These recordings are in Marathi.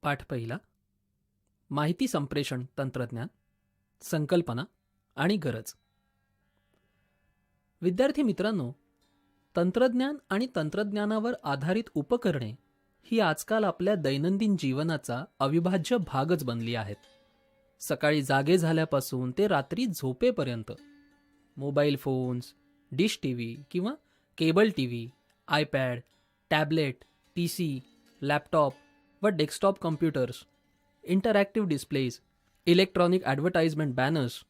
पाठ पहिला. माहिती संप्रेषण तंत्रज्ञान, संकल्पना आणि गरज. विद्यार्थी मित्रांनो, तंत्रज्ञान आणि तंत्रज्ञानावर आधारित उपकरणे ही आजकाल आपल्या दैनंदिन जीवनाचा अविभाज्य भागच बनली आहेत. सकाळी जागे झाल्यापासून ते रात्री झोपेपर्यंत मोबाईल फोन्स, डिश टीव्ही किंवा cable TV, iPad, tablet, PC, laptop व desktop computers, interactive displays, electronic advertisement banners,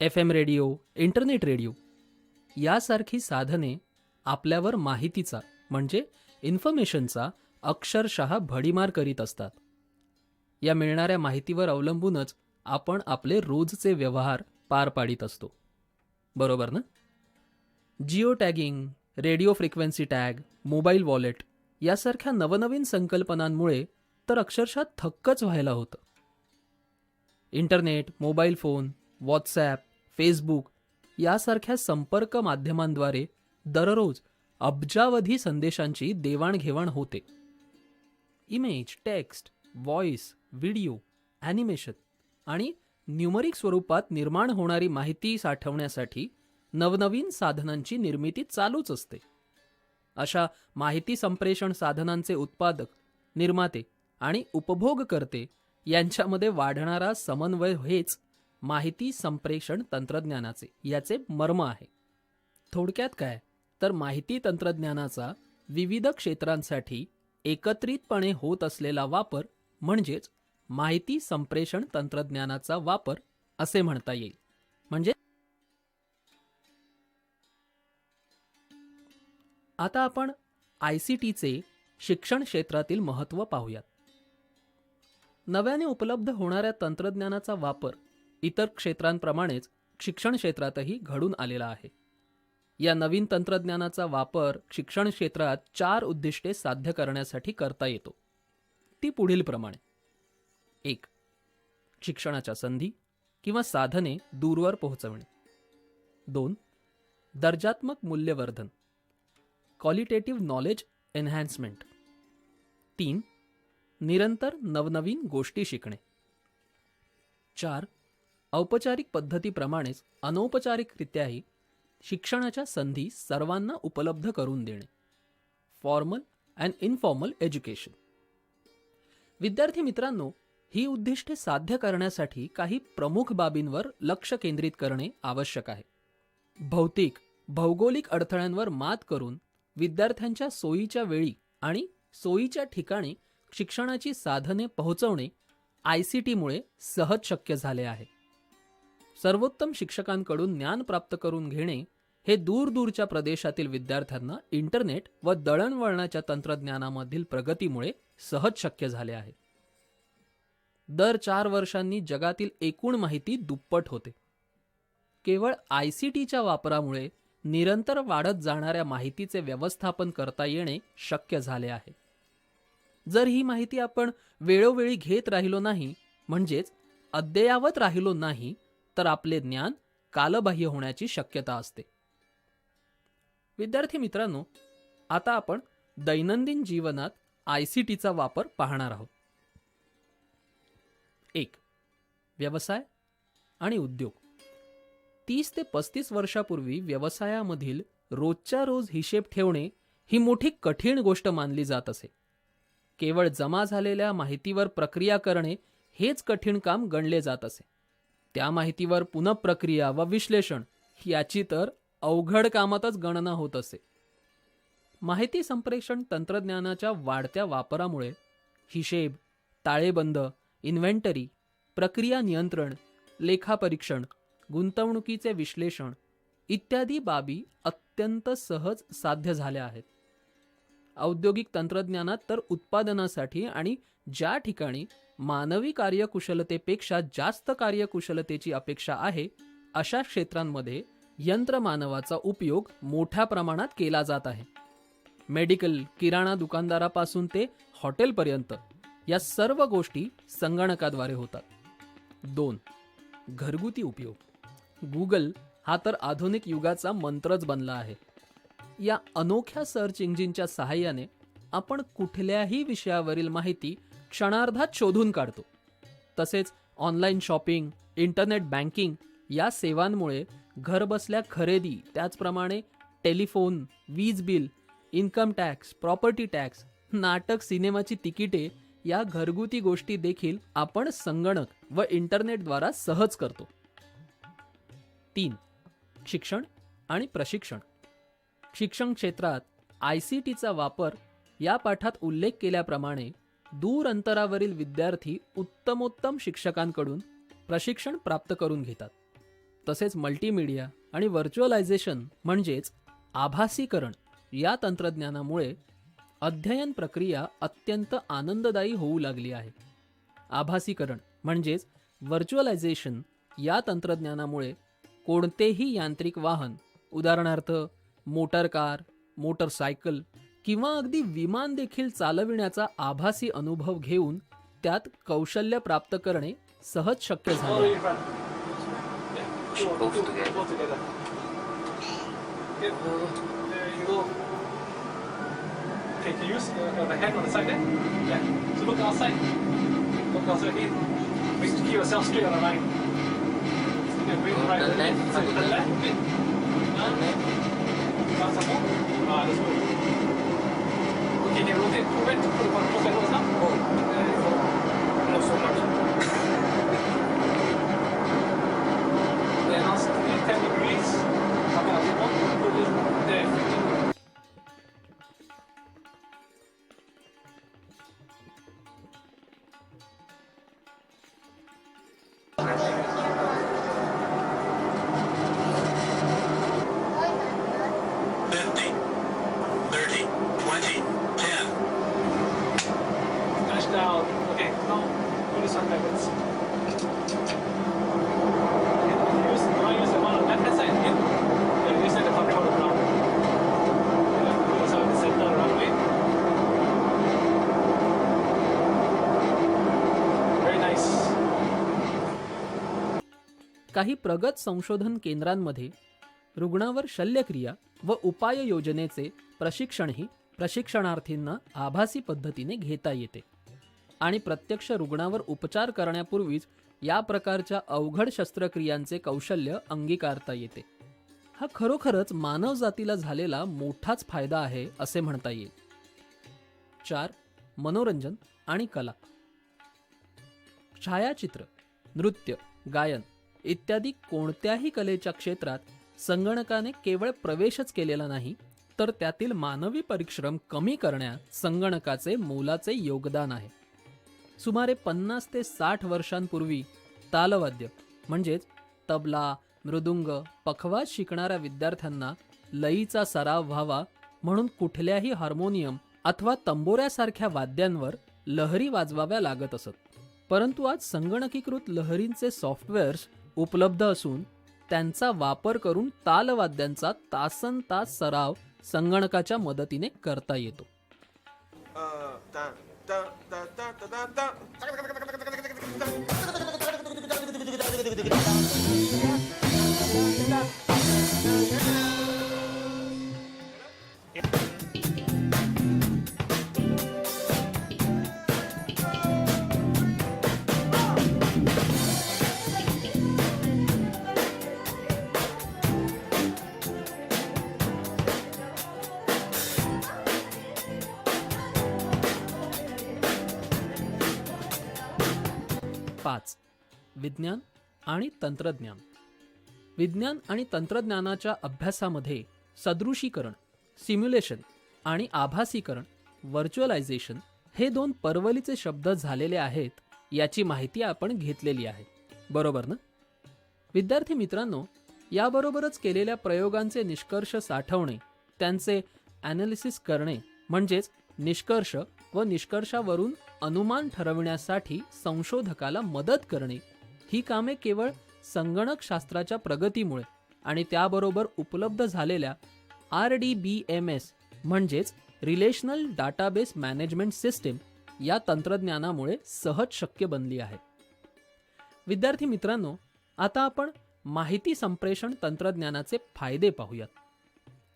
FM radio, internet radio यासारखी साधने आपल्यावर माहितीचा म्हणजे इन्फॉर्मेशनचा अक्षरशः भडीमार करीत असतात. या मिळणाऱ्या माहितीवर अवलंबूनच आपण आपले रोजचे व्यवहार पार पाडित असतो. बरोबर ना? Geo tagging, radio frequency tag, mobile wallet यासारख्या नवनवीन संकल्पनांमुळे तर अक्षरशः थक्कच व्हायला होतं. Internet, mobile phone, WhatsApp, Facebook यासारख्या संपर्क माध्यमांद्वारे दररोज अब्जावधी संदेशांची देवाणघेवाण होते. Image, text, voice, video, animation आणि न्यूमरिक स्वरूपात निर्माण होणारी माहिती साठवण्यासाठी नवनवीन साधनांची निर्मिती चालूच असते. अशा माहिती संप्रेषण साधनांचे उत्पादक, निर्माते आणि उपभोगकर्ते यांच्यामध्ये वाढणारा समन्वय हेच माहिती संप्रेषण तंत्रज्ञानाचे याचे मर्म आहे. थोडक्यात काय तर माहिती तंत्रज्ञानाचा विविध क्षेत्रांसाठी एकत्रितपणे होत असलेला वापर म्हणजेच माहिती संप्रेषण तंत्रज्ञानाचा वापर असे म्हणता येईल. म्हणजे आता आपण ICTचे शिक्षण क्षेत्रातील महत्त्व पाहूयात. नव्याने उपलब्ध होणाऱ्या तंत्रज्ञानाचा वापर इतर क्षेत्रांप्रमाणेच शिक्षण क्षेत्रातही घडून आलेला आहे. या नवीन तंत्रज्ञानाचा वापर शिक्षण क्षेत्रात 4 उद्दिष्टे साध्य करण्यासाठी करता येतो. ती पुढीलप्रमाणे: 1. शिक्षणाच्या संधी किंवा साधने दूरवर पोहोचवणे. 2. दर्जात्मक मूल्यवर्धन, क्वालिटेटिव्ह नॉलेज एन्हान्समेंट. 3. निरंतर नवनवीन गोष्टी शिकणे. 4. औपचारिक पद्धतीप्रमाणेच अनौपचारिकरित्याही शिक्षणाच्या संधी सर्वांना उपलब्ध करून देणे. Formal and informal education. विद्यार्थी मित्रांनो, ही उद्दिष्टे साध्य करण्यासाठी काही प्रमुख बाबींवर लक्ष केंद्रित करणे आवश्यक आहे. भौतिक, भौगोलिक अडथळ्यांवर मात करून विद्यार्थ्यांच्या सोयीच्या वेळी आणि सोयीच्या ठिकाणी शिक्षणाची साधने पोहोचवणे ICTमुळे सहज शक्य झाले आहे. सर्वोत्तम शिक्षकांकडून ज्ञान प्राप्त करून घेणे हे दूरदूरच्या प्रदेशातील विद्यार्थ्यांना इंटरनेट व दळणवळणाच्या तंत्रज्ञानामधील प्रगतीमुळे सहज शक्य झाले आहे. दर 4 वर्षांनी जगातील एकूण माहिती दुप्पट होते. केवळ ICTच्या वापरामुळे निरंतर वाढत जाणाऱ्या माहितीचे व्यवस्थापन करता येणे शक्य झाले आहे. जर ही माहिती आपण वेळोवेळी घेत राहिलो नाही, म्हणजेच अद्ययावत राहिलो नाही, तर आपले ज्ञान कालबाह्य होण्याची शक्यता असते. विद्यार्थी मित्रांनो, आता आपण दैनंदिन जीवनात ICTचा वापर पाहणार आहोत. 1. व्यवसाय आणि उद्योग. 30 ते 35 वर्षापूर्वी व्यवसायामधील रोजच्या रोज हिशेब ठेवणे ही मोठी कठीण गोष्ट मानली जात असे. केवळ जमा झालेल्या माहितीवर प्रक्रिया करणे हेच कठीण काम गणले जात असे. त्या माहितीवर पुनःप्रक्रिया व विश्लेषण याची तर अवघड कामातच गणना होत असे. माहिती संप्रेषण तंत्रज्ञानाच्या वाढत्या वापरामुळे हिशेब, ताळेबंद, इन्व्हेंटरी, प्रक्रिया नियंत्रण, लेखापरीक्षण, गुंतवणुकीचे विश्लेषण इत्यादी बाबी अत्यंत सहज साध्य झाल्या आहेत. औद्योगिक तंत्रज्ञानात तर उत्पादनासाठी आणि ज्या ठिकाणी मानवी कार्यकुशलतेपेक्षा जास्त कार्यकुशलतेची अपेक्षा आहे अशा क्षेत्रांमध्ये यंत्रमानवाचा उपयोग मोठ्या प्रमाणात केला जात आहे. मेडिकल, किराणा दुकानदारापासून ते हॉटेलपर्यंत या सर्व गोष्टी संगणकाद्वारे होतात. 2. घरगुती उपयोग. गुगल हा तर आधुनिक युगाचा मंत्रच बनला आहे. या अनोख्या सर्च इंजिनच्या सहाय्याने आपण कुठल्याही विषयावरील माहिती क्षणार्धात शोधून काढतो. तसेच ऑनलाईन शॉपिंग, इंटरनेट बँकिंग या सेवांमुळे घरबसल्या खरेदी, त्याचप्रमाणे टेलिफोन, वीज bill, income tax, property tax, नाटक, सिनेमाची तिकिटे या घरगुती गोष्टी देखील आपण संगणक व इंटरनेटद्वारा सहज करतो. 3. शिक्षण आणि प्रशिक्षण. शिक्षण क्षेत्रात ICTचा वापर या पाठात उल्लेख केल्याप्रमाणे दूर अंतरावरील विद्यार्थी उत्तमोत्तम शिक्षकांकडून प्रशिक्षण प्राप्त करून घेतात. तसेच मल्टीमीडिया आणि व्हर्च्युअलायझेशन म्हणजेच आभासीकरण या तंत्रज्ञानामुळे अध्ययन प्रक्रिया अत्यंत आनंददायी होऊ लागली आहे. आभासीकरण म्हणजेच व्हर्च्युअलायझेशन या तंत्रज्ञानामुळे कोणतेही यांत्रिक वाहन, उदाहरणार्थ मोटर कार, मोटरसायकल किंवा अगदी विमान देखील चालविण्याचा आभासी अनुभव घेऊन त्यात कौशल्य प्राप्त करणे सहज शक्य झाले. Both together. Okay, can you use the hand on the side there? Yeah. So look outside. Look outside in. Make sure to keep yourself straight on the line. Okay, wait, On right. the left So to the left, okay. Down. Down some more. That's good. Okay, then rotate. Wait, put the control panels up. Oh, There you go. not so much. Then now 10 degrees. Come out a bit more. Put it there. 15. Down. Okay, now do this one backwards. Okay, use the one on the left hand side. Yeah, use it to control the ground. Yeah, do this on the center runway. Very nice. काही प्रगत संशोधन केंद्रांमध्ये रुग्णावर शल्यक्रिया व उपाय योजनेचे प्रशिक्षणही प्रशिक्षणार्थींना आभासी पद्धतीने घेता येते आणि प्रत्यक्ष रुग्णावर उपचार करण्यापूर्वीच या प्रकारच्या अवघड शस्त्रक्रियांचे कौशल्य अंगीकारता येते. हा खरोखरच मानवजातीला झालेला मोठाच फायदा आहे असे म्हणता येईल. 4. मनोरंजन आणि कला. छायाचित्र, नृत्य, गायन इत्यादी कोणत्याही कलेच्या क्षेत्रात संगणकाने केवळ प्रवेशच केलेला नाही, तर त्यातील मानवी परिश्रम कमी करण्यात संगणकाचे मोलाचे योगदान आहे. सुमारे 50 ते 60 वर्षांपूर्वी तालवाद्य म्हणजेच तबला, मृदुंग, पखवाज शिकणाऱ्या विद्यार्थ्यांना लयीचा सराव व्हावा म्हणून कुठल्याही हार्मोनियम अथवा तंबोऱ्यासारख्या वाद्यांवर लहरी वाजवाव्या लागत असत. परंतु आज संगणकीकृत लहरींचे सॉफ्टवेअर्स उपलब्ध असून त्यांचा वापर करून तालवाद्यांचा तासनतास सराव संगणकाच्या मदतीने करता येतो. पाच. विज्ञान आणि तंत्रज्ञान. विज्ञान आणि तंत्रज्ञानाच्या अभ्यासामध्ये सदृशीकरण, सिम्युलेशन आणि आभासीकरण, व्हर्च्युअलायझेशन हे 2 परवलीचे शब्द झालेले आहेत याची माहिती आपण घेतलेली आहे, बरोबर ना? विद्यार्थी मित्रांनो, याबरोबरच केलेल्या प्रयोगांचे निष्कर्ष साठवणे, त्यांचे ॲनालिसिस करणे म्हणजेच निष्कर्ष व निष्कर्षावरून अनुमान ठरवण्यासाठी संशोधकाला मदत करणे ही कामे केवळ संगणकशास्त्राच्या प्रगतीमुळे आणि त्याबरोबर उपलब्ध झालेल्या RDBMS म्हणजेच रिलेशनल डाटाबेस मॅनेजमेंट सिस्टीम या तंत्रज्ञानामुळे सहज शक्य बनली आहे. विद्यार्थी मित्रांनो, आता आपण माहिती संप्रेषण तंत्रज्ञानाचे फायदे पाहूयात.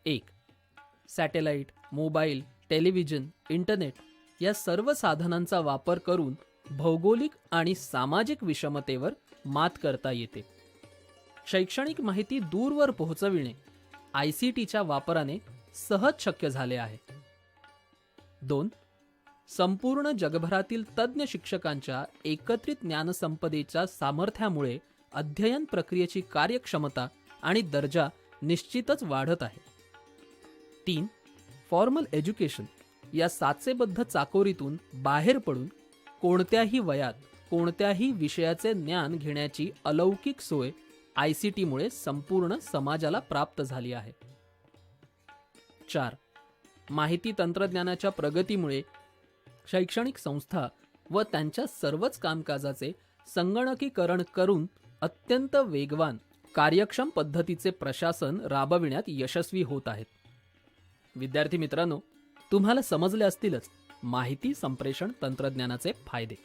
1. सॅटेलाइट, मोबाईल, टेलिव्हिजन, इंटरनेट या सर्व साधनांचा वापर करून भौगोलिक आणि सामाजिक विषमतेवर मात करता येते. शैक्षणिक माहिती दूरवर पोहोचविणे ICTच्या वापराने सहज शक्य झाले आहे. 2. संपूर्ण जगभरातील तज्ज्ञ शिक्षकांच्या एकत्रित ज्ञानसंपदेच्या सामर्थ्यामुळे अध्ययन प्रक्रियेची कार्यक्षमता आणि दर्जा निश्चितच वाढत आहे. 3. फॉर्मल एज्युकेशन या साचेबद्ध चाकोरीतून बाहेर पडून कोणत्याही वयात कोणत्याही विषयाचे ज्ञान घेण्याची अलौकिक सोय ICTमुळे संपूर्ण समाजाला प्राप्त झाली आहे. 4. माहिती तंत्रज्ञानाच्या प्रगतीमुळे शैक्षणिक संस्था व त्यांच्या सर्वच कामकाजाचे संगणकीकरण करून अत्यंत वेगवान कार्यक्षम पद्धतीचे प्रशासन राबविण्यात यशस्वी होत आहेत. विद्यार्थी मित्रांनो, तुम्हाला समजले असतीलच माहिती संप्रेषण तंत्रज्ञानाचे फायदे.